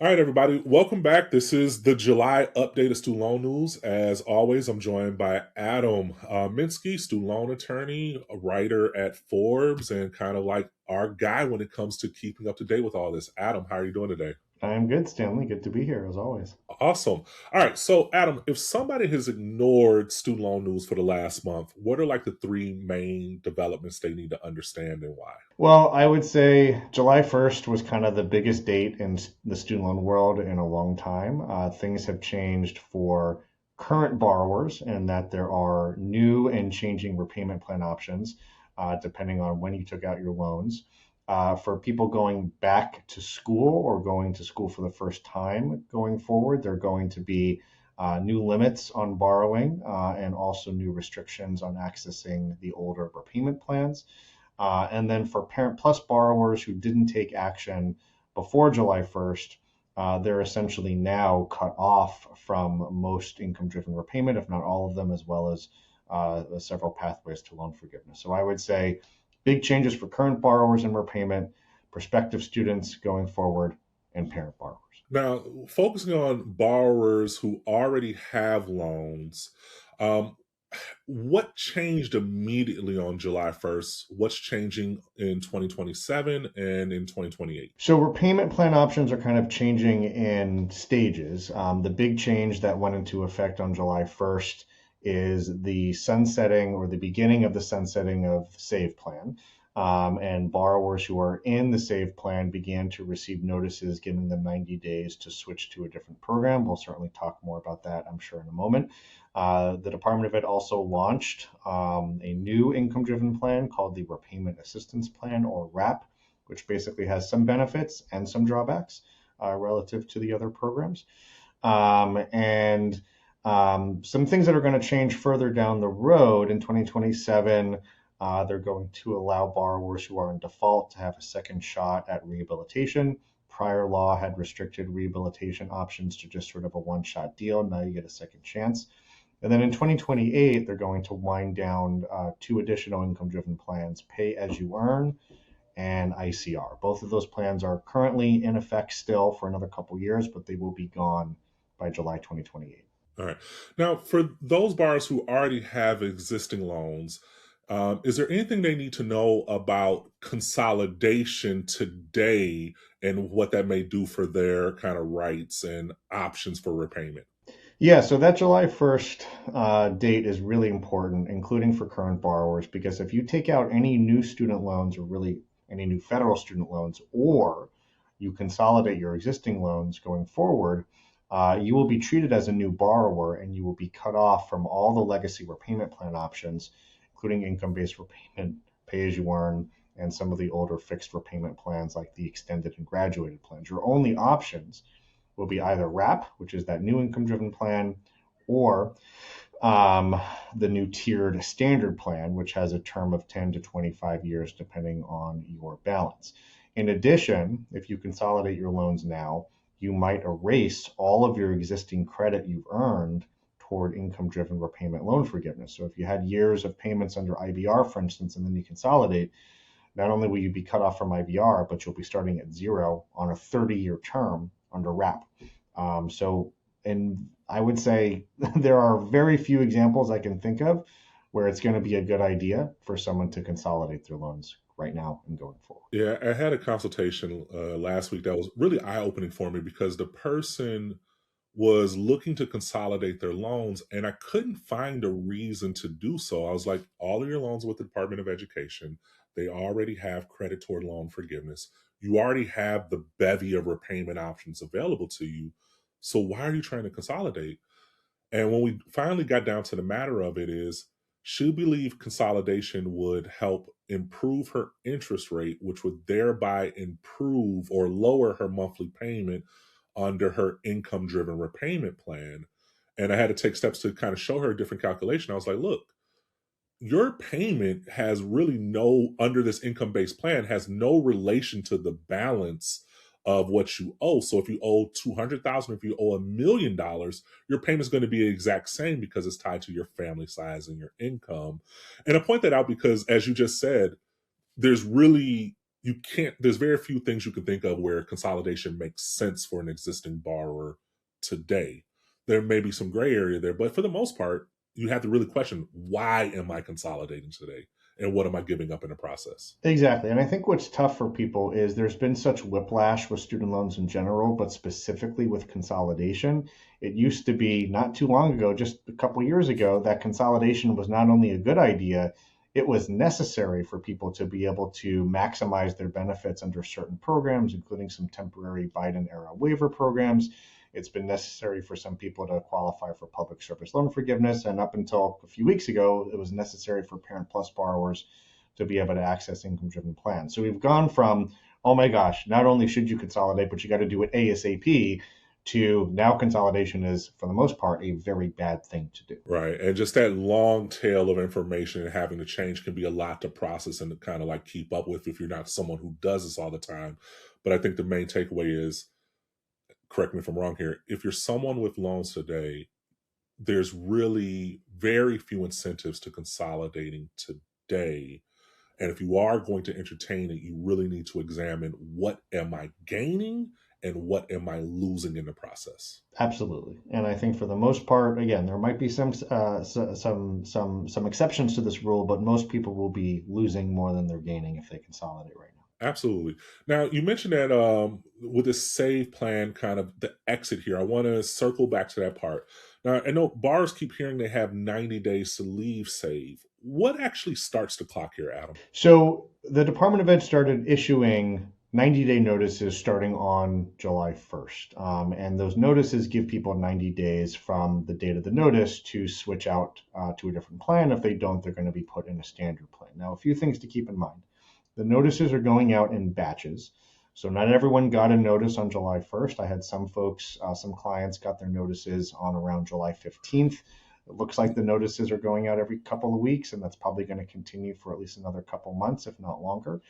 All right, everybody, welcome back. This is the July update of student loan news. As always, I'm joined by Adam Minsky, student loan attorney, a writer at Forbes, and kind of like our guy when it comes to keeping up to date with all this. Adam, how are you doing today? I'm good, Stanley. Good to be here as always. Awesome. All right, so Adam, if somebody has ignored student loan news for the last month, what are like the three main developments they need to understand and why? Well, I would say July 1st was kind of the biggest date in the student loan world in a long time. Things have changed for current borrowers in that there are new and changing repayment plan options depending on when you took out your loans. For people going back to school or going to school for the first time going forward, there are going to be new limits on borrowing and also new restrictions on accessing the older repayment plans. And then for Parent Plus borrowers who didn't take action before July 1st, they're essentially now cut off from most income-driven repayment, if not all of them, as well as several pathways to loan forgiveness. So I would say big changes for current borrowers in repayment, prospective students going forward, and parent borrowers. Now, focusing on borrowers who already have loans, um, what changed immediately on July 1st? What's changing in 2027 and in 2028? So repayment plan options are kind of changing in stages. The big change that went into effect on July 1st is the sunsetting or the beginning of the sunsetting of Save Plan. And borrowers who are in the Save Plan began to receive notices giving them 90 days to switch to a different program. We'll certainly talk more about that, I'm sure, in a moment. The Department of Ed also launched a new income driven plan called the Repayment Assistance Plan, or RAP, which basically has some benefits and some drawbacks relative to the other programs. And some things that are going to change further down the road in 2027. They're going to allow borrowers who are in default to have a second shot at rehabilitation. Prior law had restricted rehabilitation options to just sort of a one-shot deal. Now you get a second chance. And then in 2028, they're going to wind down two additional income-driven plans, Pay As You Earn and ICR. Both of those plans are currently in effect still for another couple years, but they will be gone by July 2028. All right. Now, for those borrowers who already have existing loans, is there anything they need to know about consolidation today and what that may do for their kind of rights and options for repayment? Yeah, so that July 1st date is really important, including for current borrowers, because if you take out any new student loans or really any new federal student loans, or you consolidate your existing loans going forward, you will be treated as a new borrower and you will be cut off from all the legacy repayment plan options, including income-based repayment, pay as you earn, and some of the older fixed repayment plans like the extended and graduated plans. Your only options will be either RAP, which is that new income driven plan, or the new tiered standard plan, which has a term of 10 to 25 years, depending on your balance. In addition, if you consolidate your loans now, you might erase all of your existing credit you've earned toward income driven repayment loan forgiveness. So if you had years of payments under IBR, for instance, and then you consolidate, not only will you be cut off from IBR, but you'll be starting at zero on a 30-year term under RAP. And I would say there are very few examples I can think of where it's going to be a good idea for someone to consolidate their loans right now and going forward. Yeah, I had a consultation last week that was really eye opening for me because the person was looking to consolidate their loans and I couldn't find a reason to do so. I was like, all of your loans with the Department of Education, they already have credit toward loan forgiveness. You already have the bevy of repayment options available to you. So why are you trying to consolidate? And when we finally got down to the matter of it is, she believed consolidation would help improve her interest rate, which would thereby improve or lower her monthly payment under her income driven repayment plan. And I had to take steps to kind of show her a different calculation. I was like, look, your payment has really no, under this income based plan, has no relation to the balance of what you owe. So if you owe 200,000, if you owe $1 million, your payment is going to be the exact same because it's tied to your family size and your income. And I point that out because, as you just said, there's really you can't, there's very few things you can think of where consolidation makes sense for an existing borrower today. There may be some gray area there, but for the most part, you have to really question, why am I consolidating today? And what am I giving up in the process? Exactly. And I think what's tough for people is there's been such whiplash with student loans in general, but specifically with consolidation. It used to be not too long ago, just a couple years ago, that consolidation was not only a good idea, it was necessary for people to be able to maximize their benefits under certain programs, including some temporary Biden era waiver programs. It's been necessary for some people to qualify for public service loan forgiveness. And up until a few weeks ago, it was necessary for Parent Plus borrowers to be able to access income driven plans. So we've gone from, oh my gosh, not only should you consolidate, but you got to do it ASAP, to now consolidation is, for the most part, a very bad thing to do. Right. And just that long tail of information and having to change can be a lot to process and to kind of like keep up with if you're not someone who does this all the time. But I think the main takeaway is, correct me if I'm wrong here, if you're someone with loans today, there's really very few incentives to consolidating today. And if you are going to entertain it, you really need to examine, what am I gaining and what am I losing in the process? Absolutely, and I think for the most part, again, there might be some some exceptions to this rule, but most people will be losing more than they're gaining if they consolidate right now. Absolutely. Now, you mentioned that with this save plan, kind of the exit here, I want to circle back to that part. Now, I know borrowers keep hearing they have 90 days to leave save. What actually starts the clock here, Adam? So the Department of Ed started issuing 90-day notices starting on July 1st. And those notices give people 90 days from the date of the notice to switch out to a different plan. If they don't, they're going to be put in a standard plan. Now, a few things to keep in mind. The notices are going out in batches. So not everyone got a notice on July 1st. I had some folks, some clients got their notices on around July 15th. It looks like the notices are going out every couple of weeks, and that's probably going to continue for at least another couple months, if not longer.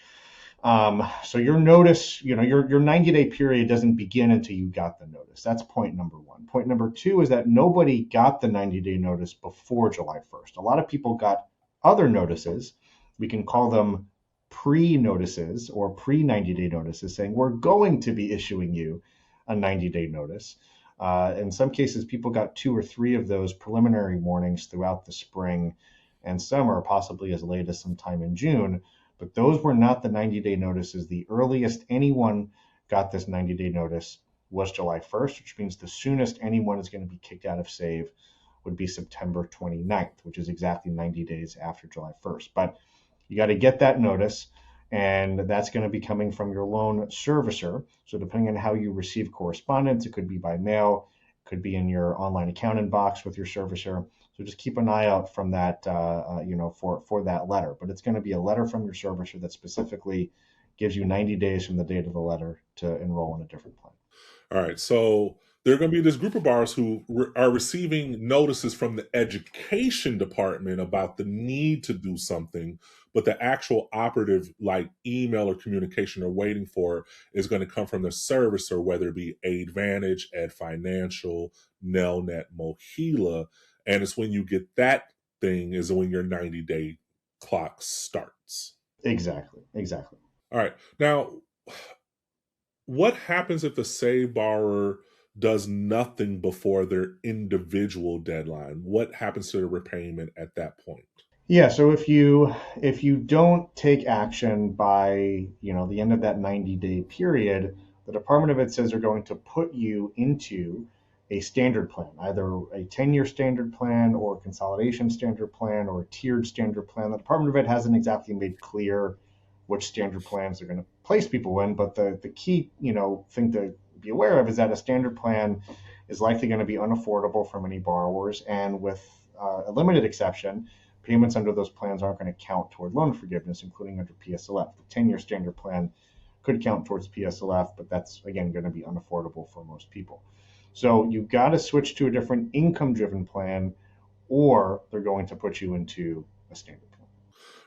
So your notice, your 90-day period doesn't begin until you got the notice. That's point number one. Point number two is that nobody got the 90-day notice before July 1st. A lot of people got other notices. We can call them pre-notices or pre-90-day notices, saying we're going to be issuing you a 90-day notice. In some cases, people got 2 or 3 of those preliminary warnings throughout the spring and summer, possibly as late as sometime in June. But those were not the 90-day notices. The earliest anyone got this 90-day notice was July 1st, which means the soonest anyone is going to be kicked out of SAVE would be September 29th, which is exactly 90 days after July 1st. But you got to get that notice, and that's going to be coming from your loan servicer. So depending on how you receive correspondence, it could be by mail, it could be in your online account inbox with your servicer. So just keep an eye out from that, for that letter. But it's going to be a letter from your servicer that specifically gives you 90 days from the date of the letter to enroll in a different plan. All right. So there are going to be this group of borrowers who are receiving notices from the education department about the need to do something, but the actual operative, like email or communication they're waiting for, is going to come from the servicer, whether it be Aidvantage, Ed Financial, Nelnet, Mohila. And it's when you get that thing is when your 90-day clock starts. Exactly. All right. Now, what happens if the save borrower does nothing before their individual deadline? What happens to the repayment at that point? Yeah, so if you don't take action by, the end of that 90-day period, the Department of Ed says they're going to put you into a standard plan, either a 10-year standard plan or a consolidation standard plan or a tiered standard plan. The Department of Ed hasn't exactly made clear which standard plans they're going to place people in, but the key, thing to be aware of is that a standard plan is likely going to be unaffordable for many borrowers, and with a limited exception, payments under those plans aren't going to count toward loan forgiveness, including under PSLF. The 10-year standard plan could count towards PSLF, but that's, again, going to be unaffordable for most people. So you've got to switch to a different income-driven plan, or they're going to put you into a standard plan.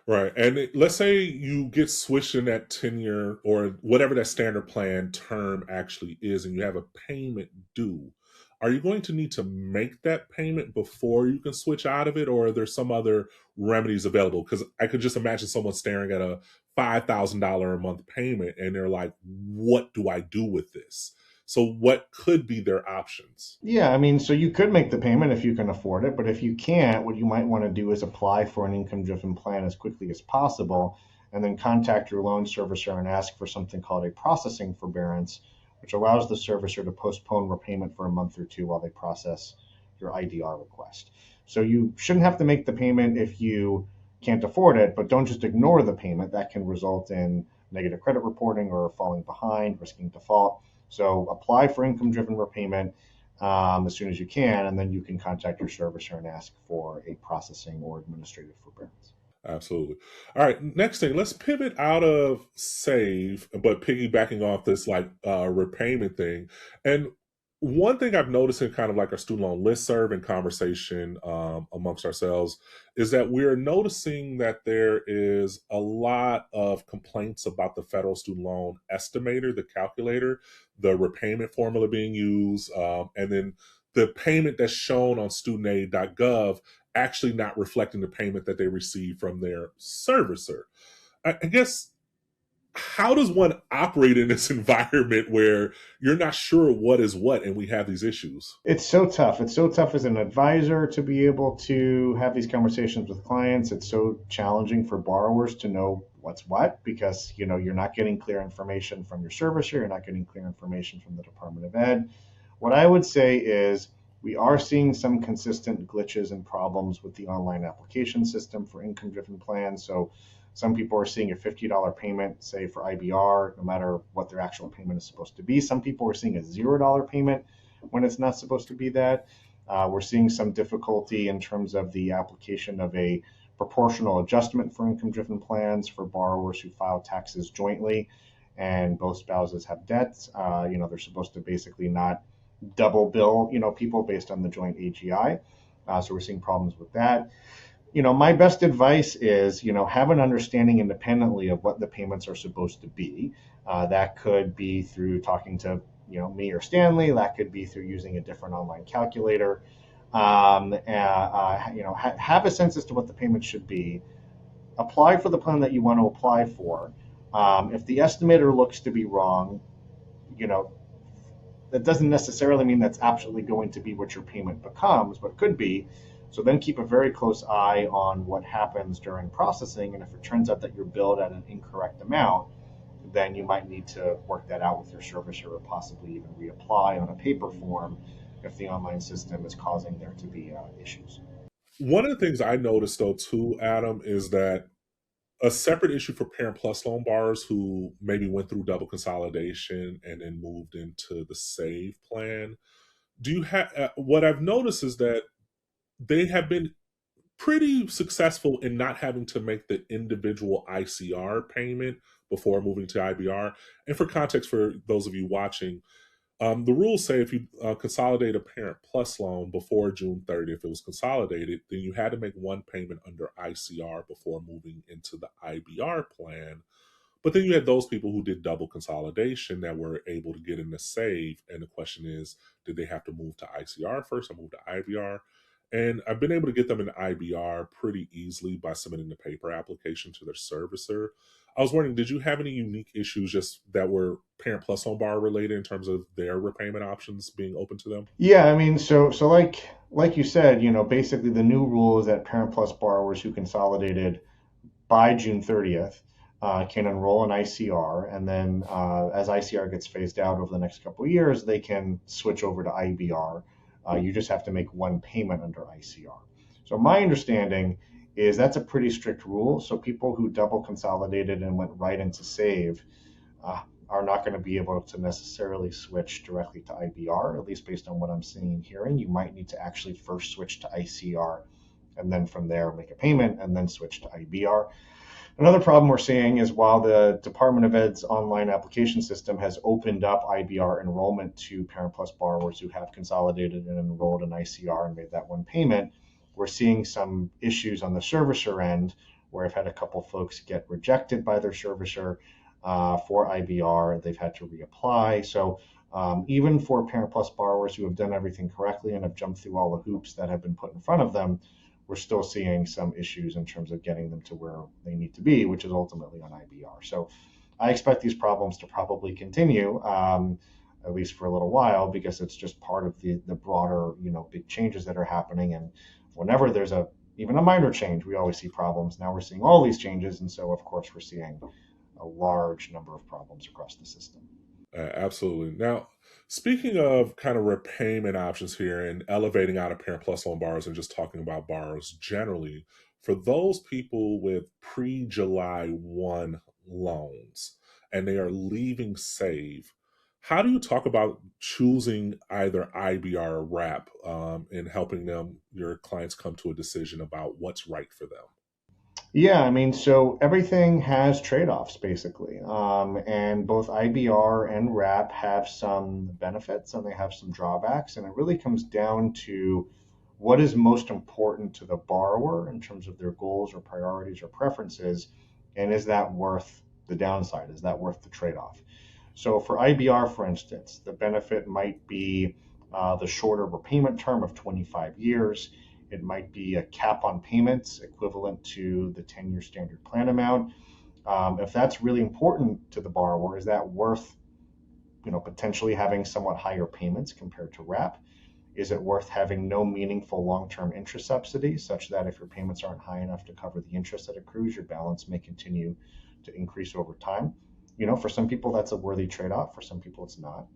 Right. And let's say you get switched in that 10-year or whatever that standard plan term actually is, and you have a payment due. Are you going to need to make that payment before you can switch out of it, or are there some other remedies available? Because I could just imagine someone staring at a $5,000 a month payment, and they're like, what do I do with this? So what could be their options? Yeah, I mean, so you could make the payment if you can afford it, but if you can't, what you might want to do is apply for an income driven plan as quickly as possible and then contact your loan servicer and ask for something called a processing forbearance, which allows the servicer to postpone repayment for a month or two while they process your IDR request. So you shouldn't have to make the payment if you can't afford it, but don't just ignore the payment. That can result in negative credit reporting or falling behind, risking default. So apply for income driven repayment as soon as you can, and then you can contact your servicer and ask for a processing or administrative forbearance. Absolutely. All right. Next thing, let's pivot out of save, but piggybacking off this like repayment thing. And one thing I've noticed in kind of like our student loan listserv and conversation amongst ourselves is that we're noticing that there is a lot of complaints about the federal student loan estimator, the calculator, the repayment formula being used, and then the payment that's shown on studentaid.gov actually not reflecting the payment that they receive from their servicer. I guess, how does one operate in this environment where you're not sure what is what and we have these issues? It's so tough. It's so tough as an advisor to be able to have these conversations with clients. It's so challenging for borrowers to know what's what because you're not getting clear information from your servicer, you're not getting clear information from the Department of Ed. What I would say is we are seeing some consistent glitches and problems with the online application system for income driven plans. So some people are seeing a $50 payment, say for IBR, no matter what their actual payment is supposed to be. Some people are seeing a $0 payment when it's not supposed to be that. We're seeing some difficulty in terms of the application of a proportional adjustment for income driven plans for borrowers who file taxes jointly and both spouses have debts. They're supposed to basically not double bill, people based on the joint AGI. So we're seeing problems with that. My best advice is, have an understanding independently of what the payments are supposed to be. That could be through talking to, me or Stanley. That could be through using a different online calculator. Have a sense as to what the payment should be. Apply for the plan that you want to apply for. If the estimator looks to be wrong, you know, that doesn't necessarily mean that's absolutely going to be what your payment becomes, but could be. So then keep a very close eye on what happens during processing. And if it turns out that you're billed at an incorrect amount, then you might need to work that out with your servicer or possibly even reapply on a paper form if the online system is causing there to be issues. One of the things I noticed though too, Adam, is that a separate issue for Parent Plus loan borrowers who maybe went through double consolidation and then moved into the Save plan. Do you have what I've noticed is that they have been pretty successful in not having to make the individual ICR payment before moving to IBR. And for context, for those of you watching, the rules say if you consolidate a Parent Plus loan before June 30th, if it was consolidated, then you had to make one payment under ICR before moving into the IBR plan. But then you had those people who did double consolidation that were able to get in the Save. And the question is, did they have to move to ICR first or move to IBR? And I've been able to get them in IBR pretty easily by submitting the paper application to their servicer. I was wondering, did you have any unique issues just that were Parent Plus Home Bar related in terms of their repayment options being open to them? Yeah, I mean, so like you said, basically the new rule is that Parent Plus borrowers who consolidated by June 30th can enroll in ICR, and then as ICR gets phased out over the next couple of years, they can switch over to IBR. You just have to make one payment under ICR. So my understanding is that's a pretty strict rule. So people who double consolidated and went right into Save are not going to be able to necessarily switch directly to IBR, at least based on what I'm seeing and hearing. You might need to actually first switch to ICR and then from there make a payment and then switch to IBR. Another problem we're seeing is while the Department of Ed's online application system has opened up IBR enrollment to Parent Plus borrowers who have consolidated and enrolled in ICR and made that one payment, we're seeing some issues on the servicer end where I've had a couple folks get rejected by their servicer for IBR. They've had to reapply. So even for Parent Plus borrowers who have done everything correctly and have jumped through all the hoops that have been put in front of them, we're still seeing some issues in terms of getting them to where they need to be, which is ultimately on IBR. So I expect these problems to probably continue, at least for a little while, because it's just part of the broader, big changes that are happening. And whenever there's even a minor change, we always see problems. Now we're seeing all these changes, and so of course we're seeing a large number of problems across the system. Absolutely. Now, speaking of kind of repayment options here and elevating out of parent plus loan borrowers and just talking about borrowers generally, for those people with pre July 1 loans and they are leaving Save, how do you talk about choosing either IBR or RAP in helping your clients come to a decision about what's right for them? Yeah, I mean, so everything has trade-offs basically, and both IBR and RAP have some benefits and they have some drawbacks, and it really comes down to what is most important to the borrower in terms of their goals or priorities or preferences, and is that worth the downside? Is that worth the trade-off? So for IBR, for instance, the benefit might be the shorter repayment term of 25 years. It might be a cap on payments equivalent to the 10-year standard plan amount. If that's really important to the borrower, is that worth, potentially having somewhat higher payments compared to RAP? Is it worth having no meaningful long-term interest subsidy, such that if your payments aren't high enough to cover the interest that accrues, your balance may continue to increase over time? For some people, that's a worthy trade-off. For some people, it's not.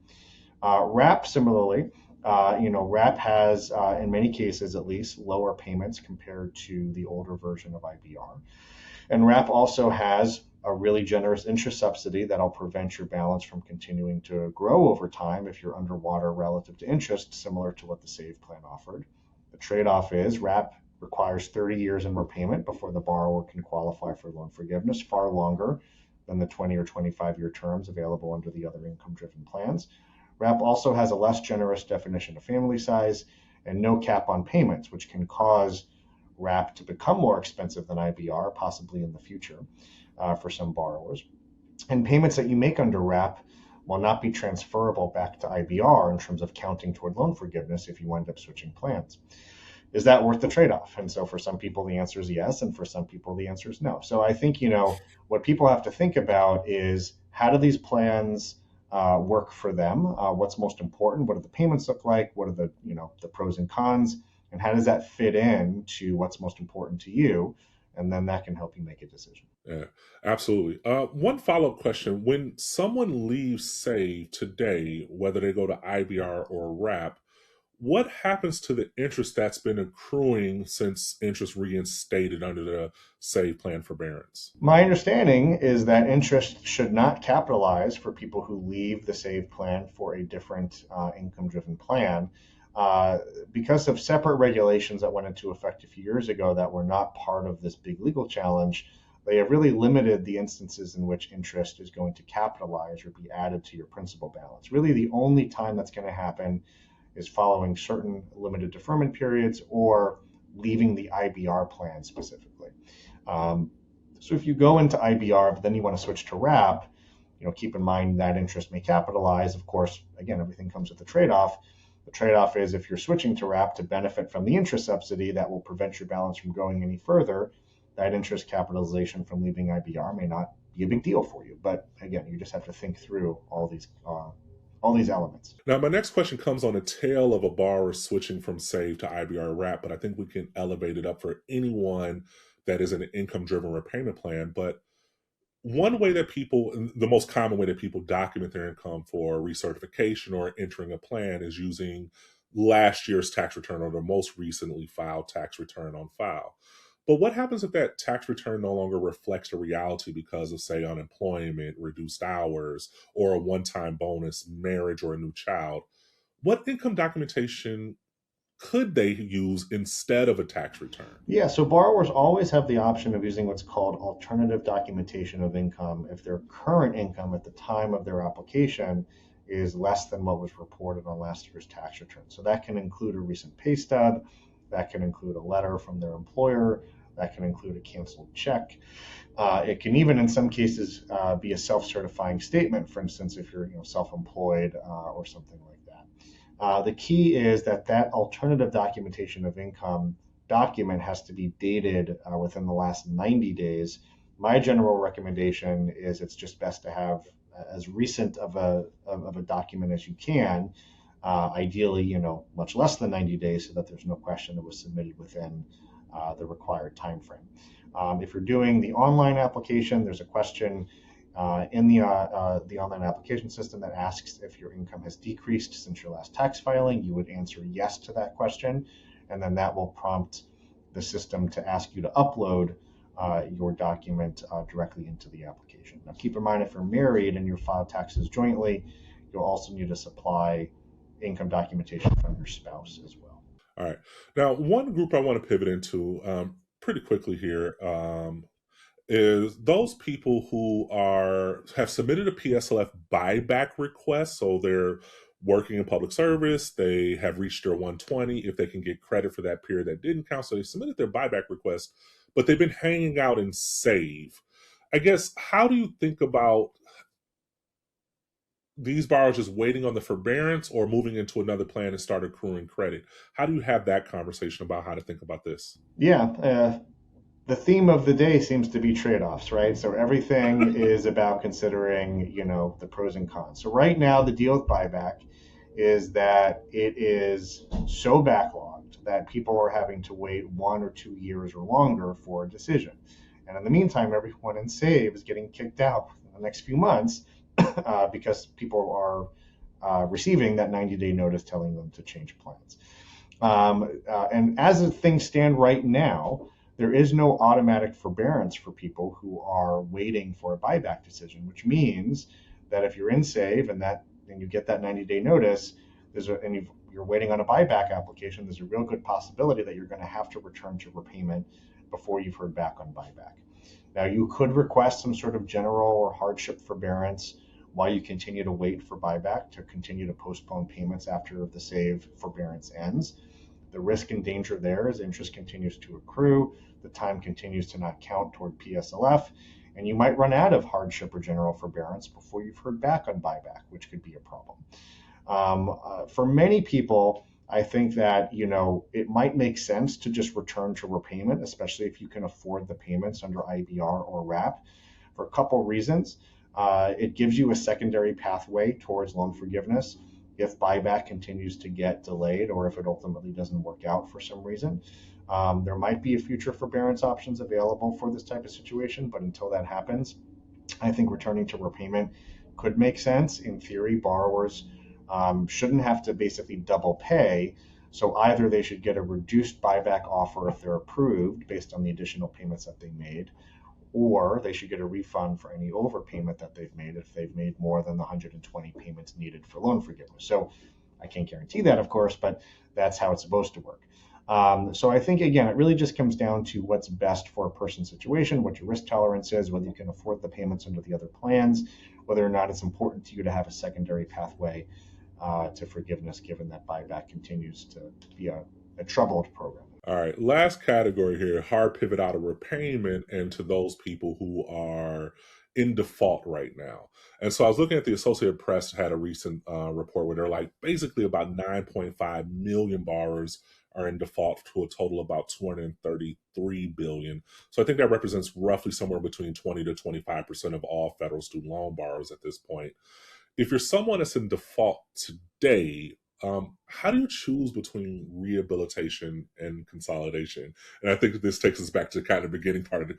RAP, similarly, RAP has, in many cases at least, lower payments compared to the older version of IBR. And RAP also has a really generous interest subsidy that'll prevent your balance from continuing to grow over time if you're underwater relative to interest, similar to what the SAVE plan offered. The trade-off is RAP requires 30 years in repayment before the borrower can qualify for loan forgiveness, far longer than the 20 or 25-year terms available under the other income-driven plans. RAP also has a less generous definition of family size and no cap on payments, which can cause RAP to become more expensive than IBR, possibly in the future, for some borrowers. And payments that you make under RAP will not be transferable back to IBR in terms of counting toward loan forgiveness if you end up switching plans. Is that worth the trade-off? And so for some people, the answer is yes, and for some people, the answer is no. So I think, what people have to think about is, how do these plans work for them? What's most important? What do the payments look like? What are the pros and cons? And how does that fit in to what's most important to you? And then that can help you make a decision. Yeah, absolutely. One follow-up question. When someone leaves Save today, whether they go to IBR or RAP, what happens to the interest that's been accruing since interest reinstated under the Save plan forbearance? My understanding is that interest should not capitalize for people who leave the SAVE plan for a different income-driven plan. Because of separate regulations that went into effect a few years ago that were not part of this big legal challenge, they have really limited the instances in which interest is going to capitalize or be added to your principal balance. Really, the only time that's going to happen is following certain limited deferment periods or leaving the IBR plan specifically. So if you go into IBR, but then you want to switch to RAP, keep in mind that interest may capitalize. Of course, again, everything comes with a trade-off. The trade-off is, if you're switching to RAP to benefit from the interest subsidy that will prevent your balance from growing any further, that interest capitalization from leaving IBR may not be a big deal for you. But again, you just have to think through all these elements. Now, my next question comes on the tail of a borrower switching from SAVE to IBR RAP, but I think we can elevate it up for anyone that is in an income-driven repayment plan. But one way that the most common way that people document their income for recertification or entering a plan is using last year's tax return or the most recently filed tax return on file. But what happens if that tax return no longer reflects the reality because of, say, unemployment, reduced hours, or a one-time bonus, marriage, or a new child? What income documentation could they use instead of a tax return? Yeah, so borrowers always have the option of using what's called alternative documentation of income if their current income at the time of their application is less than what was reported on last year's tax return. So that can include a recent pay stub, that can include a letter from their employer, that can include a canceled check. It can even, in some cases, be a self-certifying statement, for instance, if you're self-employed or something like that. The key is that alternative documentation of income document has to be dated within the last 90 days. My general recommendation is it's just best to have as recent of a document as you can. Ideally, much less than 90 days, so that there's no question that was submitted within the required time frame. If you're doing the online application, there's a question in the online application system that asks if your income has decreased since your last tax filing. You would answer yes to that question, and then that will prompt the system to ask you to upload your document directly into the application. Now, keep in mind, if you're married and you file taxes jointly, you'll also need to supply income documentation from your spouse as well. All right. Now, one group I want to pivot into pretty quickly here is those people who have submitted a PSLF buyback request. So they're working in public service, they have reached their 120 if they can get credit for that period that didn't count. So they submitted their buyback request, but they've been hanging out in save. I guess, how do you think about these borrowers just waiting on the forbearance or moving into another plan and start accruing credit? How do you have that conversation about how to think about this? Yeah, the theme of the day seems to be trade-offs, right? So everything is about considering, the pros and cons. So right now, the deal with buyback is that it is so backlogged that people are having to wait 1 or 2 years or longer for a decision. And in the meantime, everyone in SAVE is getting kicked out in the next few months because people are receiving that 90-day notice telling them to change plans. And as things stand right now, there is no automatic forbearance for people who are waiting for a buyback decision, which means that if you're in SAVE and you get that 90-day notice, and you're waiting on a buyback application, there's a real good possibility that you're going to have to return to repayment before you've heard back on buyback. Now, you could request some sort of general or hardship forbearance while you continue to wait for buyback to continue to postpone payments after the SAVE forbearance ends. The risk and danger there is interest continues to accrue, the time continues to not count toward PSLF, and you might run out of hardship or general forbearance before you've heard back on buyback, which could be a problem. For many people, I think that it might make sense to just return to repayment, especially if you can afford the payments under IBR or RAP, for a couple reasons. It gives you a secondary pathway towards loan forgiveness if buyback continues to get delayed or if it ultimately doesn't work out for some reason. There might be a future forbearance options available for this type of situation, but until that happens, I think returning to repayment could make sense. In theory, borrowers shouldn't have to basically double pay. So either they should get a reduced buyback offer if they're approved based on the additional payments that they made, or they should get a refund for any overpayment that they've made if they've made more than the 120 payments needed for loan forgiveness. So I can't guarantee that, of course, but that's how it's supposed to work. So I think, again, it really just comes down to what's best for a person's situation, what your risk tolerance is, whether you can afford the payments under the other plans, whether or not it's important to you to have a secondary pathway to forgiveness, given that buyback continues to be a troubled program. All right, last category here, hard pivot out of repayment and to those people who are in default right now. And so I was looking at the Associated Press had a recent report where they're like basically about 9.5 million borrowers are in default to a total of about 233 billion. So I think that represents roughly somewhere between 20 to 25% of all federal student loan borrowers at this point. If you're someone that's in default today, how do you choose between rehabilitation and consolidation? And I think this takes us back to kind of the beginning part of the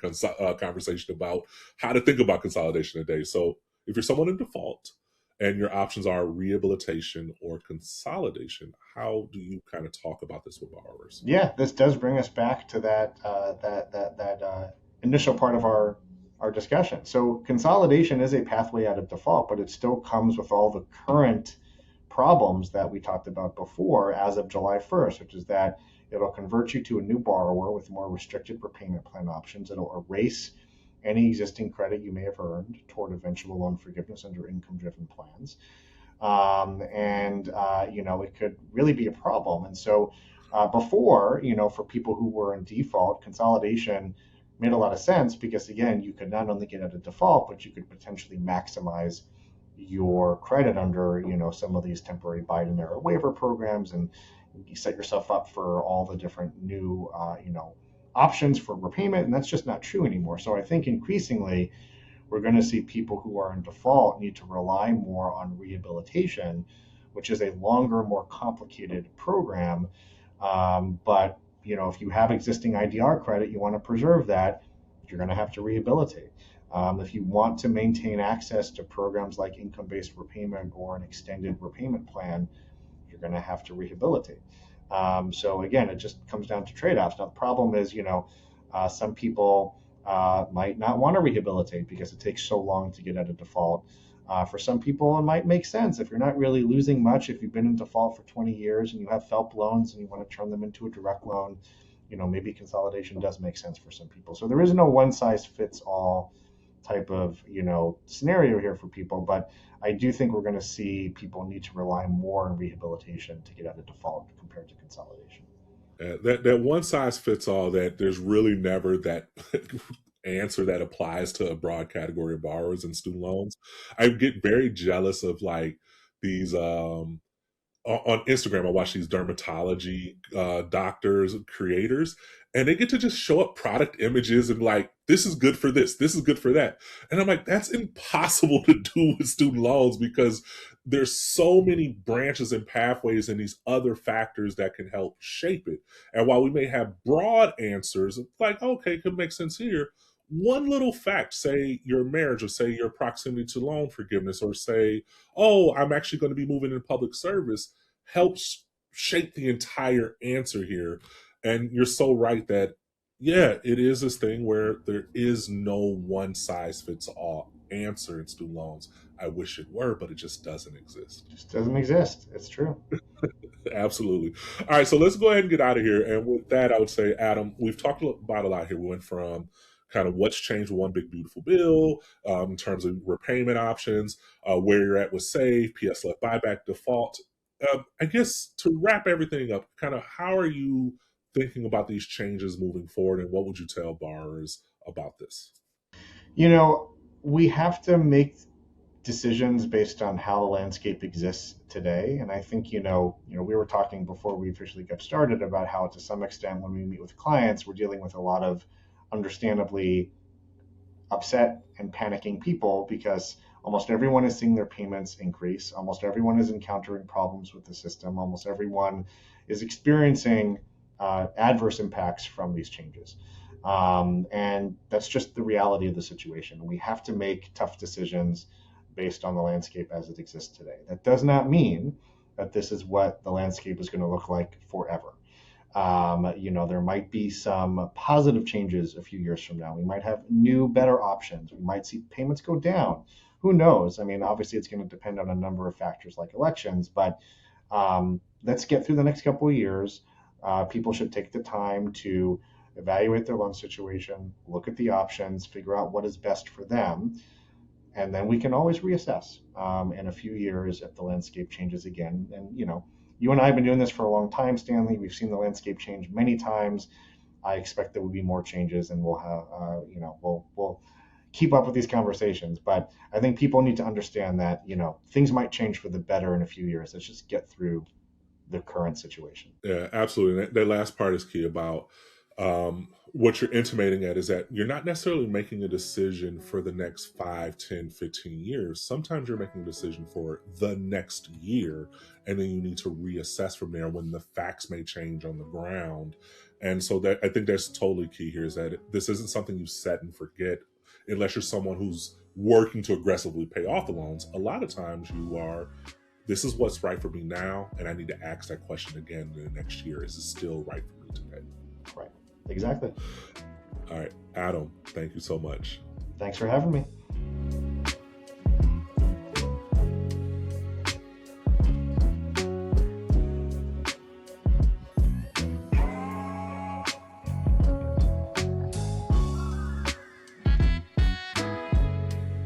conversation about how to think about consolidation today. So if you're someone in default and your options are rehabilitation or consolidation, how do you kind of talk about this with borrowers? Yeah, this does bring us back to that initial part of our discussion. So consolidation is a pathway out of default, but it still comes with all the current problems that we talked about before as of July 1st, which is that it'll convert you to a new borrower with more restricted repayment plan options. It'll erase any existing credit you may have earned toward eventual loan forgiveness under income-driven plans. It could really be a problem. And so before, for people who were in default, consolidation made a lot of sense because, again, you could not only get out of default, but you could potentially maximize your credit under, some of these temporary Biden era waiver programs, and you set yourself up for all the different new, options for repayment. And that's just not true anymore. So I think increasingly we're going to see people who are in default need to rely more on rehabilitation, which is a longer, more complicated program. But if you have existing IDR credit, you want to preserve that, you're going to have to rehabilitate. If you want to maintain access to programs like income-based repayment or an extended repayment plan, you're going to have to rehabilitate. So again, it just comes down to trade-offs. Now the problem is, some people might not want to rehabilitate because it takes so long to get out of default. For some people, it might make sense if you're not really losing much. If you've been in default for 20 years and you have FELP loans and you want to turn them into a direct loan, maybe consolidation does make sense for some people. So there is no one size fits all type of scenario here for people, but I do think we're going to see people need to rely more on rehabilitation to get out of default compared to consolidation. That one size fits all, that there's really never that answer that applies to a broad category of borrowers and student loans. I get very jealous of like these on Instagram. I watch these dermatology doctors, creators, and they get to just show up product images and like, this is good for this is good for that. And I'm like, that's impossible to do with student loans because there's so many branches and pathways and these other factors that can help shape it. And while we may have broad answers, like, okay, could make sense here, one little fact, say your marriage, or say your proximity to loan forgiveness, or say, oh, I'm actually going to be moving in public service, helps shape the entire answer here. And you're so right that, yeah, it is this thing where there is no one size fits all answer in student loans. I wish it were, but it just doesn't exist. It just doesn't exist. It's true. Absolutely. All right, so let's go ahead and get out of here. And with that, I would say, Adam, we've talked about a lot here. We went from kind of what's changed with one big beautiful bill, in terms of repayment options, where you're at with save, PSLF buyback, default. I guess to wrap everything up, kind of how are you thinking about these changes moving forward, and what would you tell borrowers about this? We have to make decisions based on how the landscape exists today. And I think, we were talking before we officially got started about how, to some extent, when we meet with clients, we're dealing with a lot of understandably upset and panicking people because almost everyone is seeing their payments increase. Almost everyone is encountering problems with the system. Almost everyone is experiencing adverse impacts from these changes. And that's just the reality of the situation. We have to make tough decisions based on the landscape as it exists today. That does not mean that this is what the landscape is going to look like forever. There might be some positive changes a few years from now. We might have new, better options. We might see payments go down. Who knows? I mean, obviously, it's going to depend on a number of factors like elections, but let's get through the next couple of years. People should take the time to evaluate their loan situation, look at the options, figure out what is best for them, and then we can always reassess in a few years if the landscape changes again. And you and I have been doing this for a long time, Stanley. We've seen the landscape change many times. I expect there will be more changes, and we'll have we'll keep up with these conversations. But I think people need to understand that things might change for the better in a few years. Let's just get through the current situation. Yeah, absolutely. That last part is key about what you're intimating at is that you're not necessarily making a decision for the next 5, 10, 15 years. Sometimes you're making a decision for the next year, and then you need to reassess from there when the facts may change on the ground. And so that, I think that's totally key here, is that this isn't something you set and forget unless you're someone who's working to aggressively pay off the loans. A lot of times you are, this is what's right for me now, and I need to ask that question again in the next year. Is it still right for me today? Right. Exactly. All right, Adam, thank you so much. Thanks for having me.